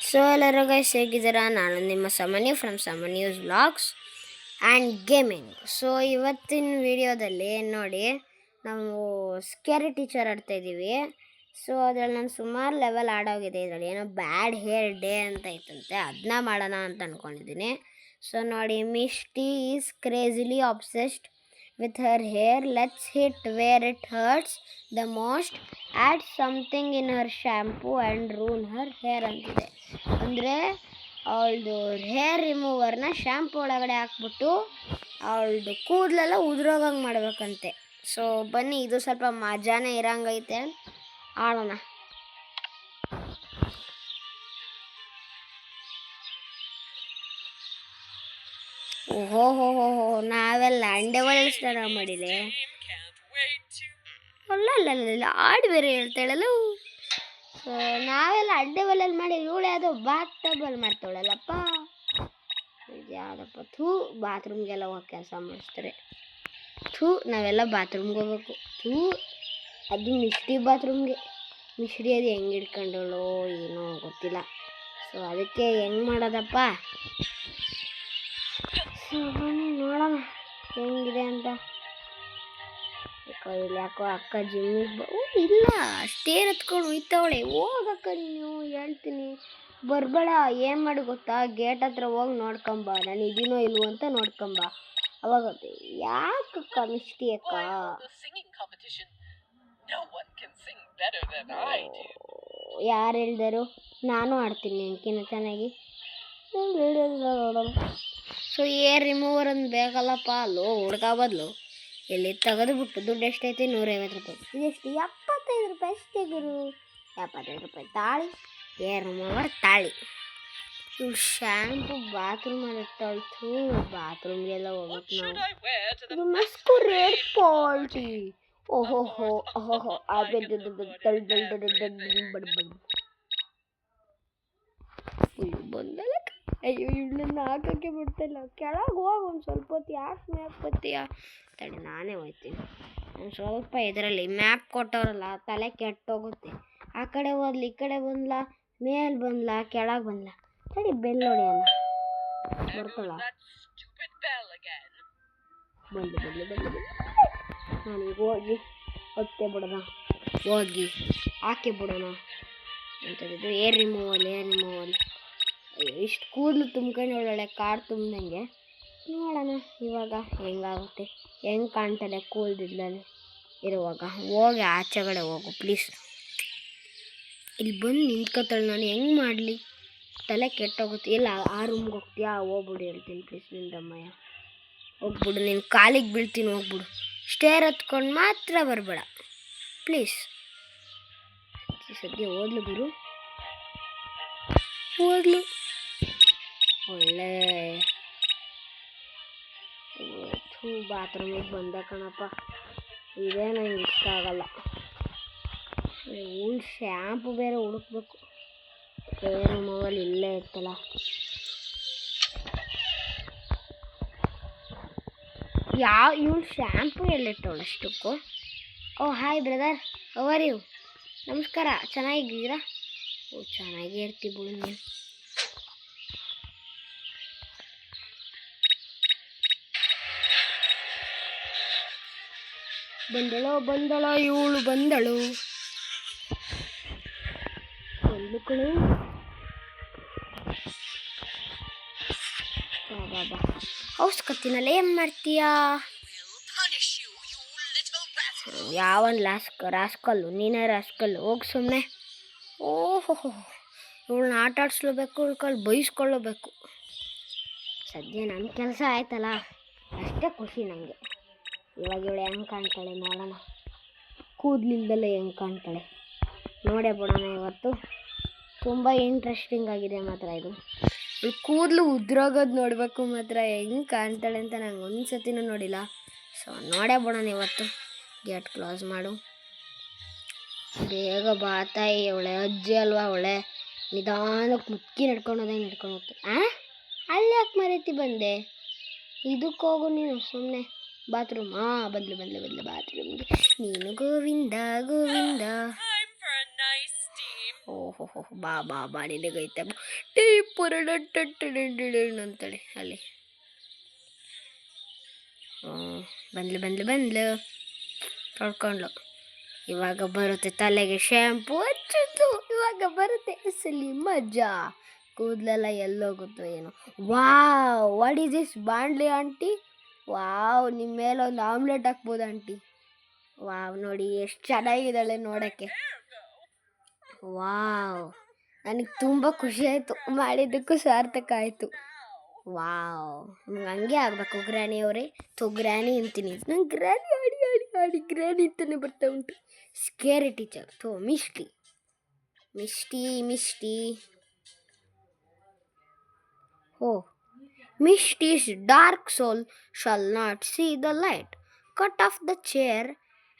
So ಎಲ್ಲರೂ guys ಹೇಗಿದ್ದೀರಾ? ನಾನು ನಿಮ್ಮ ಸಮನಿ ಫ್ರಮ್ ಸಮನ್ಯೂಸ್ ವ್ಲಾಗ್ಸ್ ಆ್ಯಂಡ್ ಗೇಮಿಂಗ್. ಸೊ ಇವತ್ತಿನ ವಿಡಿಯೋದಲ್ಲಿ ನೋಡಿ ನಾವು ಸ್ಕೇರಿ ಟೀಚರ್ ಆಡ್ತಾಯಿದ್ದೀವಿ. ಸೊ ಅದರಲ್ಲಿ ನಾನು ಸುಮಾರು ಲೆವೆಲ್ ಆಡೋಗಿದೆ. ಇದರಲ್ಲಿ ಏನೋ ಬ್ಯಾಡ್ ಹೇರ್ ಡೇ ಅಂತ ಇತ್ತಂತೆ, ಅದನ್ನ ಮಾಡೋಣ ಅಂತ ಅಂದ್ಕೊಂಡಿದ್ದೀನಿ. ಸೊ ನೋಡಿ, Misty is crazily obsessed with her hair. Let's hit where it hurts the most. Add something in her shampoo and ruin her hair ಅಂತಿದೆ. ಅಂದರೆ ಅವಳದು ಹೇರ್ ರಿಮೂವರ್ನ ಶ್ಯಾಂಪು ಒಳಗಡೆ ಹಾಕ್ಬಿಟ್ಟು ಅವಳದು ಕೂದಲೆಲ್ಲ ಉದುರೋಗಂಗೆ ಮಾಡ್ಬೇಕಂತೆ. ಸೊ ಬನ್ನಿ, ಇದು ಸ್ವಲ್ಪ ಮಜಾನೇ ಇರೋಂಗೈತೆ, ಆಡೋಣ. ಓಹೋ ಹೋ ಹೋ ಹೋ, ನಾವೆಲ್ಲ ಅಂಡೆವಲ್ಲಿ ಸ್ನಾನ ಮಾಡಿದೆ. ಅಲ್ಲ ಆಡಿ ಬೇರೆ ಹೇಳ್ತಾಳಲ್ಲ. ನಾವೆಲ್ಲ ಅಡ್ಡೆವಲ್ಲಲ್ಲಿ ಮಾಡಿ, ಇವಳು ಯಾವುದೋ ಬಾತ್ ಟಬಲ್ಲಿ ಮಾಡ್ತಾವಳಲ್ಲಪ್ಪ. ಇದು ಯಾವುದಪ್ಪ, ಥೂ, ಬಾತ್ರೂಮ್ಗೆಲ್ಲ ಹೋಗಿ ಕೆಲಸ ಮಾಡಿಸ್ತಾರೆ. ಥೂ, ನಾವೆಲ್ಲ ಬಾತ್ರೂಮ್ಗೆ ಹೋಗ್ಬೇಕು. ಥೂ, ಅದು ಮಿಸ್ಟಿ ಬಾತ್ರೂಮ್ಗೆ. ಮಿಸ್ಟಿ ಅದು ಹೆಂಗೆ ಹಿಡ್ಕೊಂಡವಳು ಏನೋ ಗೊತ್ತಿಲ್ಲ. ಸೊ ಅದಕ್ಕೆ ಹೆಂಗೆ ಮಾಡೋದಪ್ಪ. ಸೊ ಬನ್ನಿ ನೋಡೋಣ ಹೆಂಗಿದೆ ಅಂತ. ಇಲ್ಲಿ ಯಾಕೋ ಅಕ್ಕ ಜಿಮ್ಮಿಗೆ ಇಲ್ಲ, ಅಷ್ಟೇ ಎತ್ಕೊಂಡು ಹೋಯ್ತವಳೆ. ಹೋಗಕ್ಕ ನೀನು, ಹೇಳ್ತೀನಿ ಬರ್ಬೇಡ. ಏನು ಮಾಡಿ ಗೊತ್ತಾ, ಗೇಟ್ ಹತ್ರ ಹೋಗಿ ನೋಡ್ಕೊಂಬ, ನಾನು ಇದೀನೋ ಇಲ್ವೋ ಅಂತ ನೋಡ್ಕೊಂಬ. ಅವಾಗ ಯಾಕಕ್ಕ ಮಿಸ್ಟಿ ಅಕ್ಕ, ಯಾರು ಹೇಳ್ದರು? ನಾನು ಆಡ್ತೀನಿ ನಿನ್ಕಿನ್ನ ಚೆನ್ನಾಗಿ. ಸೊ ಏರ್ ರಿಮೂವರ್ ಒಂದು ಬೇಕಲ್ಲಪ್ಪ. ಅಲ್ಲೋ ಹುಡ್ಕ ಬದಲು ಎಲ್ಲಿ ತೆಗೆದು ಬಿಟ್ಟು ದುಡ್ಡು ಎಷ್ಟೈತಿ? 150 ರೂಪಾಯಿ. ಇದೆಷ್ಟು? 75 ರೂಪಾಯಿ ಅಷ್ಟೇ ಗುರು. 75 ರೂಪಾಯಿ ತಾಳಿ, ಏರ್ ರಿಮೂವರ್ ತಾಳಿ. ಇವ್ಳು ಶ್ಯಾಂಪು ಬಾತ್ರೂಮಲ್ಲಿ ಇಟ್ಟಾಳ್ತು. ಬಾತ್ರೂಮ್ಗೆಲ್ಲ ಹೋಗ್ಬೇಕು ನಾವು. Musk rate party. ಓಹೋ ಹೋ ಓಹೋ ಬಂದಲ್ಲ. ಅಯ್ಯೋ, ಇವಳನ್ನ ಹಾಕೋಕ್ಕೆ ಬಿಡ್ತಾಯಿಲ್ಲ. ಕೆಳಗೆ ಹೋಗಿ ಒಂದು ಸ್ವಲ್ಪ ಹೊತ್ತು. ಯಾಕೆ ಮ್ಯಾಪ್ ಬರ್ತೀಯ? ತಡಿ, ನಾನೇ ಹೋಗ್ತೀನಿ. ಒಂದು ಸ್ವಲ್ಪ ಇದರಲ್ಲಿ ಮ್ಯಾಪ್ ಕೊಟ್ಟವ್ರಲ್ಲ, ತಲೆ ಕೆಟ್ಟೋಗುತ್ತೆ. ಆ ಕಡೆ ಹೋದ್ಲು, ಈ ಕಡೆ ಬಂದ್ಲ, ಮೇಲೆ ಬಂದ್ಲ, ಕೆಳಗೆ ಬಂದ್ಲ. ತಡಿ, ಬೆಲ್ ಹೊಡೆಯೋಣ. ಬರ್ತಾಳ? ಬಂದು ನಾನೀಗ ಹೋಗಿ ಹೊತ್ತೆ ಬಿಡೋಣ, ಹೋಗಿ ಹಾಕಿ ಬಿಡೋಣ ಅಂತದ್ದು. Air removal. ಇಷ್ಟು ಕೂದಲು ತುಂಬ್ಕೊಂಡು ಒಳ್ಳೊಳ್ಳೆ ಕಾಡು ತುಂಬ್ದಂಗೆ. ನೋಡೋಣ ಇವಾಗ ಹೆಂಗಾಗುತ್ತೆ, ಹೆಂಗೆ ಕಾಣ್ತದೆ ಕೂದಲಿದ್ದಲ್ಲಿ ಇರುವಾಗ. ಹೋಗಿ ಆಚೆಗಡೆ ಹೋಗು ಪ್ಲೀಸ್. ಇಲ್ಲಿ ಬಂದು ನಿಂತ್ಕೊತಾಳೆ, ನಾನು ಹೆಂಗೆ ಮಾಡಲಿ? ತಲೆ ಕೆಟ್ಟೋಗುತ್ತೆ. ಇಲ್ಲ ಆ ರೂಮ್ಗೆ ಹೋಗ್ತೀಯಾ? ಹೋಗ್ಬಿಡು, ಹೇಳ್ತೀನಿ ಪ್ಲೀಸ್. ನಿಂದಮ್ಮಯ್ಯ ಹೋಗ್ಬಿಡು, ನೀನು ಕಾಲಿಗೆ ಬೀಳ್ತೀನಿ, ಹೋಗ್ಬಿಡು. ಸ್ಟೇರ್ ಹತ್ಕೊಂಡು ಮಾತ್ರ ಬರಬೇಡ ಪ್ಲೀಸ್. ಸದ್ಯ ಓದ್ಲು ಗುರು, ಓದ್ಲು. ಒಳ್ಳೆ ಬಾತ್ರೂಮಿಗೆ ಬಂದ ಕಣಪ್ಪ. ಇದೇ ನಂಗೆ ಇಷ್ಟ ಆಗಲ್ಲ. ಇವಳು ಶ್ಯಾಂಪು ಬೇರೆ ಹುಡುಕ್ಬೇಕು. ಹೇರ್ ರಿಮೂವಲ್ ಇಲ್ಲೇ ಇರ್ತಲ್ಲ. ಇವಳು ಶ್ಯಾಂಪು ಎಲ್ಲಿಟ್ಟವಳು ಅಷ್ಟಕ್ಕೂ? Oh hi brother, how are you? ನಮಸ್ಕಾರ, ಚೆನ್ನಾಗಿದ್ದೀರಾ? ಓ ಚೆನ್ನಾಗೇ ಇರ್ತೀವಿ ಬಿಡು ನೀವು. ಬಂದಳೋ ಇವಳು ಬಂದಳು. ಬಂದುಗಳು ಬಾ ಹೌಸ್ ಕತ್ತಿನಲ್ಲಿ ಏನು ಮಾಡ್ತೀಯಾ? ಯಾವನ್ ರಾಸ್ಕಲ್ಲು? ನೀನೇ ರಾಸ್ಕಲ್ಲು, ಹೋಗಿ ಸುಮ್ಮನೆ. ಓಹೋ, ಇವಳನ್ನ ಆಟ ಆಡಿಸ್ಲೇಬೇಕು, ಇಳ್ಕೊಂಡು ಬೈಸ್ಕೊಳ್ಳಬೇಕು. ಸದ್ಯ ನನ್ನ ಕೆಲಸ ಆಯ್ತಲ್ಲ, ಅಷ್ಟೇ ಖುಷಿ ನನಗೆ. ಇವಾಗ ಇವಳು ಹೆಂಗೆ ಕಾಣ್ತಾಳೆ ನೋಡೋಣ. ಕೂದಲಿಲ್ದಲ್ಲೇ ಹೆಂಗೆ ಕಾಣ್ತಾಳೆ ನೋಡೇ ಬಿಡೋಣ ಇವತ್ತು. ತುಂಬ ಇಂಟ್ರೆಸ್ಟಿಂಗ್ ಆಗಿದೆ ಮಾತ್ರ ಇದು. ಕೂದಲು ಉದ್ರೋಗೋದು ನೋಡಬೇಕು ಮಾತ್ರ, ಹೆಂಗೆ ಕಾಣ್ತಾಳೆ ಅಂತ ನಂಗೆ ಒಂದು ಸತಿನೂ ನೋಡಿಲ್ಲ. ಸೊ ನೋಡೇ ಬಿಡೋಣ ಇವತ್ತು. ಗೇಟ್ ಕ್ಲೋಸ್ ಮಾಡು, ಬೇಗ ಬಾತಾಯಿ. ಅವಳೆ ಅಜ್ಜಿ ಅಲ್ವಾ, ಅವಳೆ ನಿಧಾನಕ್ಕೆ ಮುಕ್ಕಿ ನಡ್ಕೊಂಡೋದಂಗೆ ನಡ್ಕೊಂಡು ಹೋಗ್ತು. ಅಲ್ಲಿ ಯಾಕೆ ಮರೀತಿ ಬಂದೆ? ಇದಕ್ಕೆ ಹೋಗು ನೀನು ಸುಮ್ಮನೆ. ಬಾತ್ರೂಮ್ ಬದಲು ಬಾತ್ರೂಮ್ಗೆ. ನೀನು ಗೋವಿಂದ ಗೋವಿಂದ. ಓಹೋ ಬಾ ಬಾ ಬಾ ನಿನಗೈತೆ ಬಾ ಟೀ ಅಂತೇಳಿ ಅಲ್ಲಿ ಬಂದ್ಲು ತೊಳ್ಕೊಂಡ್ಲು. ಇವಾಗ ಬರುತ್ತೆ ತಲೆಗೆ ಶ್ಯಾಂಪು ಹಚ್ಚೋದು, ಇವಾಗ ಬರುತ್ತೆ ಅಸಲಿ ಮಜಾ. ಕೂದಲೆಲ್ಲ ಎಲ್ಲೋಗುತ್ತೋ ಏನೋ. ವಾಟ್ ಈಸ್ ದಿಸ್ ಬಾಂಡ್ಲಿ ಆಂಟಿ? ವಾವ್, ನಿಮ್ಮ ಮೇಲೆ ಒಂದು ಆಮ್ಲೆಟ್ ಹಾಕ್ಬೋದು ಆಂಟಿ. ವಾವ್, ನೋಡಿ ಎಷ್ಟು ಚೆನ್ನಾಗಿದ್ದಾಳೆ ನೋಡೋಕ್ಕೆ. ವಾವ್, ನನಗೆ ತುಂಬ ಖುಷಿ ಆಯಿತು, ಮಾಡಿದ್ದಕ್ಕೂ ಸಾರ್ಥಕ ಆಯಿತು. ವಾವ್, ನಿಮ್ಗೆ ಹಂಗೆ ಆಗಬೇಕು ಗ್ರ್ಯಾನಿ ಅವರೇ. ಗ್ರ್ಯಾನಿ ಅಂತೀನಿ, ನಂಗೆ ಗ್ರ್ಯಾನಿ ಆಡಿ ಗ್ರ್ಯಾನಿ ಅಂತಾನೆ ಬರ್ತಾ ಉಂಟು. Scary teacher Mishti. Mishti's dark soul shall not see the light. Cut off the chair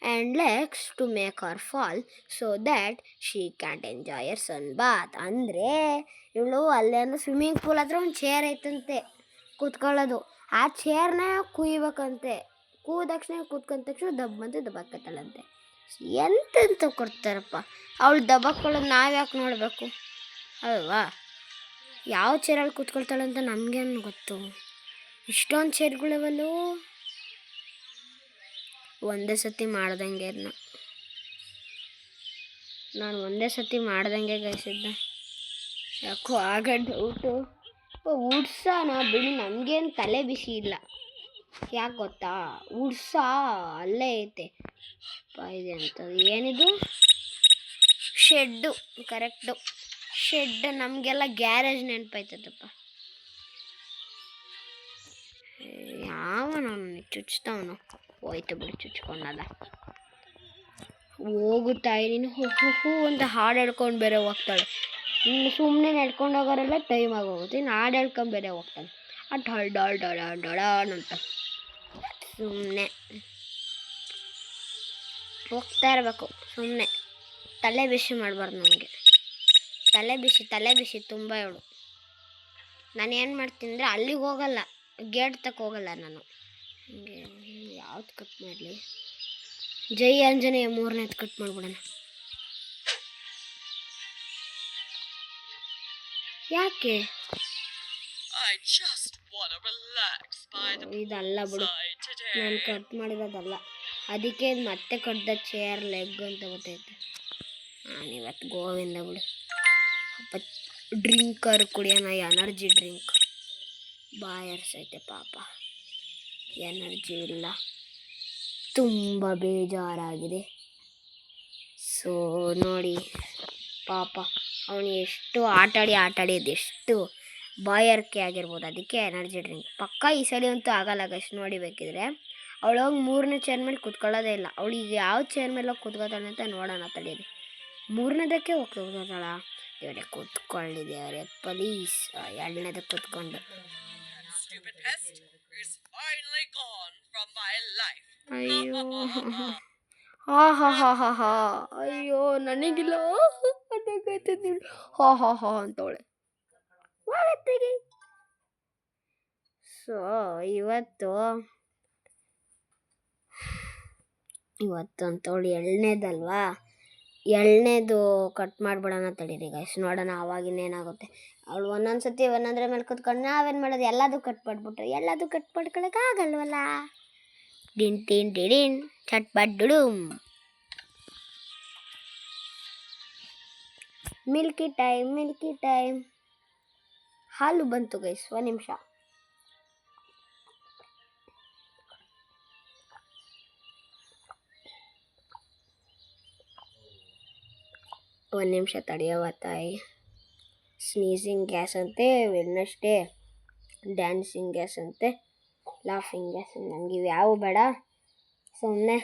and legs to make her fall so that she can't enjoy her sun bath. ಅಂದರೆ ಇವಳು ಅಲ್ಲೇನೋ swimming pool ಹತ್ರ ಒಂದು chair ಐತಂತೆ ಕೂತ್ಕೊಳ್ಳೋದು. ಆ ಚೇರ್ನ ಕುಯ್ಬೇಕಂತೆ. ಕೂದ ತಕ್ಷಣ ಕೂತ್ಕೊಂಡ ತಕ್ಷಣ ದಬ್ಬಾಕತ್ತಳಂತೆ. ಎಂತೆಂತ ಕೊಡ್ತಾರಪ್ಪ. ಅವಳು ದಬ್ಬಾಕೊಳ್ಳೋದು ನಾವ್ಯಾಕೆ ನೋಡಬೇಕು ಅಲ್ವಾ? ಯಾವ ಚೇರಲ್ಲಿ ಕೂತ್ಕೊಳ್ತಾಳೆ ಅಂತ ನಮಗೇನು ಗೊತ್ತು? ಇಷ್ಟೊಂದು ಚೇರ್ಗಳಿವಲ್ಲೂ. ಒಂದೇ ಸತಿ ಮಾಡ್ದಂಗೆ ನಾನು ಒಂದೇ ಸತಿ ಮಾಡ್ದಂಗೆ ಗೈಸಿದ್ದೆ. ಯಾಕೋ ಆಗ ಡೌಟು. ಉಡ್ಸಾನ ಬಿಡಿ, ನಮಗೇನು ತಲೆ ಬಿಸಿ ಇಲ್ಲ. ಯಾಕೆ ಗೊತ್ತಾ? ಅಲ್ಲೇ ಐತೆ ಇದೆ ಅಂತದ್ದು. ಏನಿದು? ಶೆಡ್ಡು. Correct, shed. ನಮಗೆಲ್ಲ ಗ್ಯಾರೇಜ್ ನೆನಪಾಯ್ತದಪ್ಪ. ಯಾವನು ಚುಚ್ತಾವನು? ಹೋಯ್ತು ಬಿಡು, ಚುಚ್ಕೊಂಡಲ್ಲ. ಹೋಗುತ್ತಾಯಿ ನೀನು ಹೂ ಅಂತ ಹಾಡು ಹೇಳ್ಕೊಂಡು ಬೇರೆ ಹೋಗ್ತಾಳೆ. ಇನ್ನು ಸುಮ್ಮನೆ ನಡ್ಕೊಂಡು ಹೋಗೋರೆಲ್ಲ ಟೈಮ್ ಆಗೋಗುತ್ತೆ. ಇನ್ನು ಹಾಡು ಹೇಳ್ಕೊಂಡು ಬೇರೆ ಹೋಗ್ತಾಳೆ. ಅಂತ ಸುಮ್ಮನೆ ಹೋಗ್ತಾ ಇರಬೇಕು. ಸುಮ್ಮನೆ ತಲೆ ಬಿಸಿ ಮಾಡಬಾರ್ದು ನಮಗೆ. ತಲೆ ಬಿಸಿ ತುಂಬ ಇವಳು. ನಾನು ಏನು ಮಾಡ್ತೀನಿ ಅಂದರೆ ಅಲ್ಲಿಗೆ ಹೋಗಲ್ಲ, ಗೇಟ್ ತಕ್ಕ ಹೋಗಲ್ಲ ನಾನು. ಹಂಗೆ ಯಾವ್ದು ಕಟ್ ಮಾಡಲಿ? ಜೈ ಆಂಜನೇಯ 3ನೇದು ಕಟ್ ಮಾಡ್ಬಿಡೋಣ. ಯಾಕೆ? ಇದಲ್ಲ ಬಿಡು, ನಾನು ಕಟ್ ಮಾಡಿರೋದಲ್ಲ. ಅದಕ್ಕೆ ಮತ್ತೆ ಕಟ್ದ ಚೇರ್ ಲೆಗ್ ಅಂತ ಗೊತ್ತೈತೆ. ನಾನಿವತ್ತು ಗೋವಿಂದ ಬಿಡು. ಅಪ್ಪ ಡ್ರಿಂಕರ್ ಕುಡಿಯೋಣ, ಎನರ್ಜಿ ಡ್ರಿಂಕ್. ಬಾಯರ್ಸೈತೆ ಪಾಪ, ಎನರ್ಜಿ ಇಲ್ಲ, ತುಂಬ ಬೇಜಾರಾಗಿದೆ. ಸೊ ನೋಡಿ ಪಾಪ, ಅವನು ಎಷ್ಟು ಆಟಾಡಿ ಎಷ್ಟು ಬಾಯರ್ಕೆ ಆಗಿರ್ಬೋದು. ಅದಕ್ಕೆ ಎನರ್ಜಿ ಡ್ರಿಂಕ್ ಪಕ್ಕ ಈ ಸಲ ಅಂತೂ ಆಗಲ್ಲ ಗೈಸ್. ನೋಡಿ ಬೇಕಿದ್ರೆ ಅವಳು ಹೋಗಿ 3ನೇ ಚೇರ್ ಮೇಲೆ ಕೂತ್ಕೊಳ್ಳೋದೇ ಇಲ್ಲ. ಅವಳಿಗೆ ಯಾವ ಚೇರ್ ಮೇಲೆ ಹೋಗಿ ಕೂತ್ಕೋತಾಳೆ ಅಂತ ನೋಡೋಣ ತಡೀರಿ. 3ನೇದಕ್ಕೆ ಹೋಗಿ ಕೂತ್ಕೋತಾಳ. ಇವರೇ ಕೂತ್ಕೊಳ್ಳಿದ್ದೇವ್ರೆ ಪಲೀಸ್. 2ನೇದಕ್ಕೆ ಕೂತ್ಕೊಂಡು ಅಯ್ಯೋ ಹಾ ಅಯ್ಯೋ ನನಗಿಲ್ಲ ಹಾ ಅಂತವಳೆ. ಸೊ ಇವತ್ತು ಅಂತವಳು 2ನೇದಲ್ವಾ, 2ನೇದು ಕಟ್ ಮಾಡಿಬಿಡೋಣ ತಡೀರಿ ಗೈಸ್. ನೋಡೋಣ ಅವಾಗಿನ್ನೇನಾಗುತ್ತೆ. ಅವಳು ಒಂದೊಂದು ಸತಿ ಒಂದೊಂದ್ರ ಮೇಲೆ ಕೂತ್ಕೊಂಡು ನಾವೇನು ಮಾಡೋದು? ಎಲ್ಲದೂ ಕಟ್ ಮಾಡಿಬಿಟ್ರೆ ಎಲ್ಲದೂ ಕಟ್ ಮಾಡ್ಕೊಳಕ್ಕಾಗಲ್ವಲ್ಲ. ಡಿನ್ ಚಟ್ಪಡ್ಡುಡುಮ್. Milky time. ಹಾಲು ಬಂತು ಗೈಸ್, 1 ನಿಮಿಷ. ತಡೆಯವ ತಾಯಿ. ಸ್ನೀಸಿಂಗ್ ಗ್ಯಾಸ್ ಅಂತೆ, ವೆಡ್ನೆಸ್ಡೇ ಡ್ಯಾನ್ಸಿಂಗ್ ಗ್ಯಾಸ್ ಅಂತೆ, ಲಾಫಿಂಗ್ ಗ್ಯಾಸ್. ನನಗೆ ಇವು ಯಾವ ಬೇಡ. ಸುಮ್ಮನೆ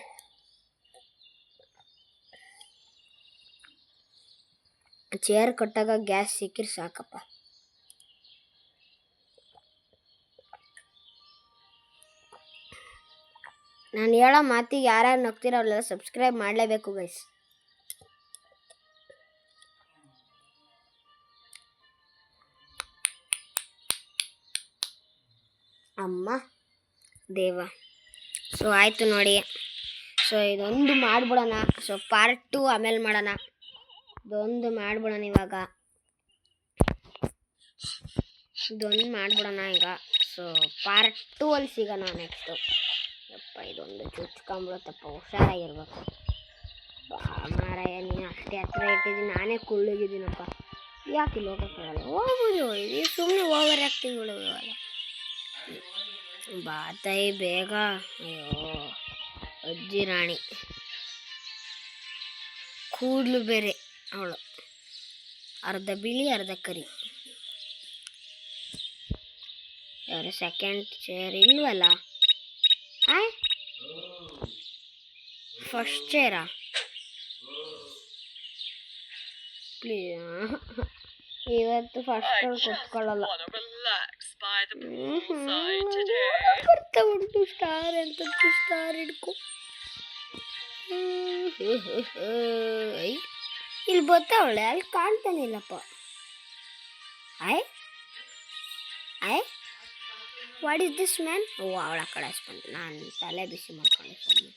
ಚೇರ್ ಕೊಟ್ಟಾಗ ಗ್ಯಾಸ್ ಸಿಕ್ಕಿರಿ ಸಾಕಪ್ಪ. ನಾನು ಹೇಳೋ ಮಾತಿಗೆ ಯಾರ್ಯಾರು ನಗ್ತೀರ ಅವರೆಲ್ಲ ಸಬ್ಸ್ಕ್ರೈಬ್ ಮಾಡಲೇಬೇಕು ಗೈಸ್. ಅಮ್ಮ ದೇವ. ಸೊ ಆಯಿತು ನೋಡಿ. ಸೊ ಇದೊಂದು ಮಾಡಿಬಿಡೋಣ. ಸೊ ಪಾರ್ಟ್ 2 ಆಮೇಲೆ ಮಾಡೋಣ. ಇದೊಂದು ಮಾಡ್ಬಿಡೋಣ ಇವಾಗ. ಇದೊಂದು ಮಾಡ್ಬಿಡೋಣ ಈಗ. ಸೊ ಪಾರ್ಟ್ 2 ಅಲ್ಲಿ ಸಿಗೋಣ ನೆಕ್ಸ್ಟು. ಯಪ್ಪ ಇದೊಂದು ಚುಚ್ಕೊಂಬಿಡುತ್ತಪ್ಪ, ಹುಷಾರಾಗಿರ್ಬೇಕು. ಮಾರಾಯ ನೀನು ಅಷ್ಟೇ ಹತ್ರ ಇಟ್ಟಿದ್ದೀನಿ, ನಾನೇ ಕುಳ್ಳಿಗಿದ್ದೀನಪ್ಪ. ಯಾಕೆ ಇಲ್ಲಿ ಹೋಗೋಕ್ಕಾಗಲ್ಲ? ಹೋಗ್ಬೋದು, ಇದು ಸುಮ್ಮನೆ ಓವರ್ ಆ್ಯಕ್ಟಿಂಗ್ಗಳು ಇವೆಲ್ಲ. ಬಾತಾಯಿ ಬೇಗ. ಅಯ್ಯೋ ಅಜ್ಜಿ ರಾಣಿ ಕೂದಲು ಬೇರೆ ಅವಳು, ಅರ್ಧ ಬಿಳಿ ಅರ್ಧ ಕರಿ. ಯಾರು ಸೆಕೆಂಡ್ ಚೇರ್ ಇಲ್ವಲ್ಲ? ಫಸ್ಟ್ ಚೇರಾ? ಪ್ಲೀಸ್ ಇವತ್ತು ಫಸ್ಟ್ ಕೂತ್ಕೊಳ್ಳಲ್ಲ. ಬರ್ತಾ ಉಂಟು ಸ್ಟಾರ್ ಅಂತ, ಸ್ಟಾರ್ ಹಿಡ್ಕೊ. ಇಲ್ಲಿ ಬರ್ತಾವಳೆ, ಅಲ್ಲಿ ಕಾಣ್ತಾನೆ ಇಲ್ಲಪ್ಪ. What is this man? ಓ ಅವಳ ಕಡೆ ಬಂದು ನಾನು ತಲೆ ಬಿಸಿ ಮಾಡ್ಕೊಂಡೆ ಸುಮ್ಮನೆ.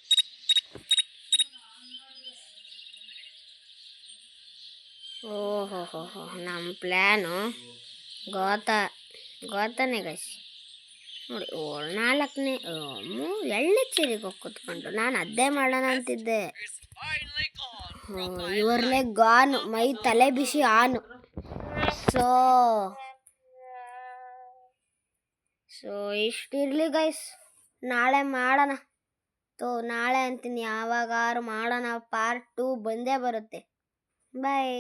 ಓಹೋ ಹೋ ಹೋ, ನಮ್ಮ ಪ್ಲ್ಯಾನು ಗೋತಾನೆ ಗೈಸ್ ನೋಡಿ. 4ನೇ ಎಳ್ಳೆ ಚೇರಿಗೆ ಹೋಗಿ ಕೂತ್ಕೊಂಡು ನಾನು ಅದೇ ಮಾಡೋಣ ಅಂತಿದ್ದೆ. ಇವರ್ಲೆ ಗಾನು ಮೈ ತಲೆ ಬಿಸಿ ಆನು. ಸೊ ಇಷ್ಟಿರಲಿ ಗೈಸ್, ನಾಳೆ ಮಾಡೋಣ. ನಾಳೆ ಅಂತೀನಿ, ಯಾವಾಗಾರು ಮಾಡೋಣ. ಪಾರ್ಟ್ 2 ಬಂದೇ ಬರುತ್ತೆ. ಬಾಯ್.